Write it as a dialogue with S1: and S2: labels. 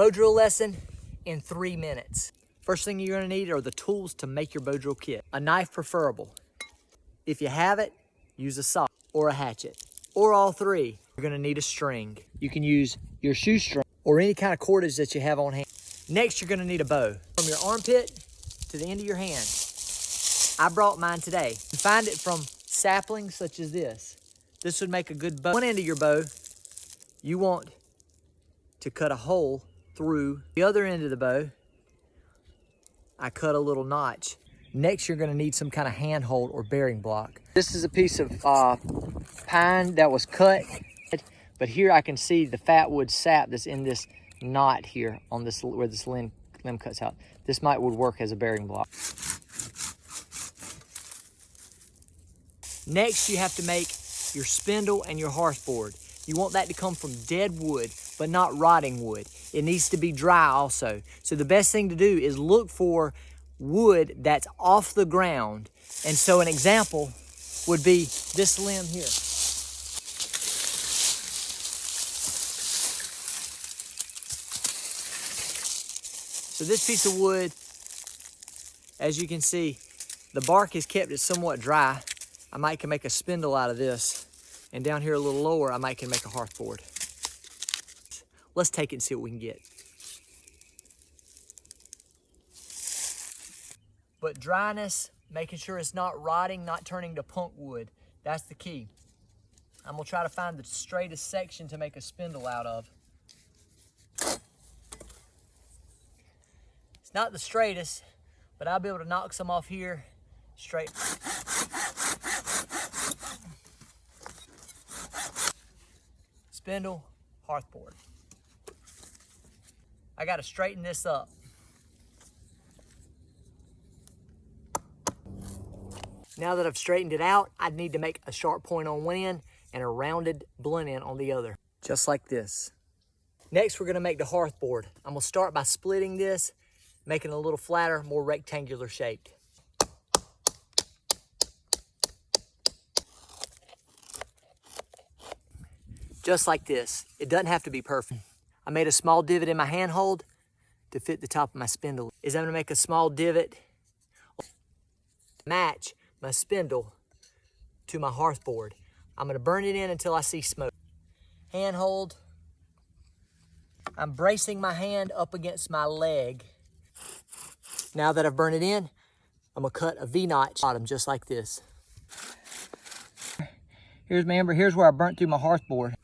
S1: bow drill lesson in 3 minutes. First thing you're gonna need are the tools to make your bow drill kit. A knife preferable. If you have it, use a saw or a hatchet, or all three. You're gonna need a string. You can use your shoestring or any kind of cordage that you have on hand. Next, you're gonna need a bow. From your armpit to the end of your hand. I brought mine today. You find it from saplings such as this. This would make a good bow. One end of your bow, you want to cut a hole through. The other end of the bow, I cut a little notch. Next, you're gonna need some kind of handhold or bearing block. This is a piece of pine that was cut, but here I can see the fat wood sap that's in this knot here on this, where this limb cuts out. This would work as a bearing block. Next, you have to make your spindle and your hearth board. You want that to come from dead wood, but not rotting wood. It needs to be dry also. So the best thing to do is look for wood that's off the ground. And so an example would be this limb here. So this piece of wood, as you can see, the bark has kept it somewhat dry. I might can make a spindle out of this. And down here a little lower, I might can make a hearth board. Let's take it and see what we can get. But dryness, making sure it's not rotting, not turning to punk wood. That's the key. I'm gonna try to find the straightest section to make a spindle out of. It's not the straightest, but I'll be able to knock some off here straight. Spindle, hearth board. I gotta straighten this up. Now that I've straightened it out, I need to make a sharp point on one end and a rounded blunt end on the other, just like this. Next, we're gonna make the hearth board. I'm gonna start by splitting this, making it a little flatter, more rectangular shaped. Just like this. It doesn't have to be perfect. I made a small divot in my handhold to fit the top of my spindle. I'm gonna make a small divot to match my spindle to my hearth board. I'm gonna burn it in until I see smoke. Handhold. I'm bracing my hand up against my leg. Now that I've burned it in, I'm gonna cut a V-notch bottom just like this. Here's where I burnt through my hearth board.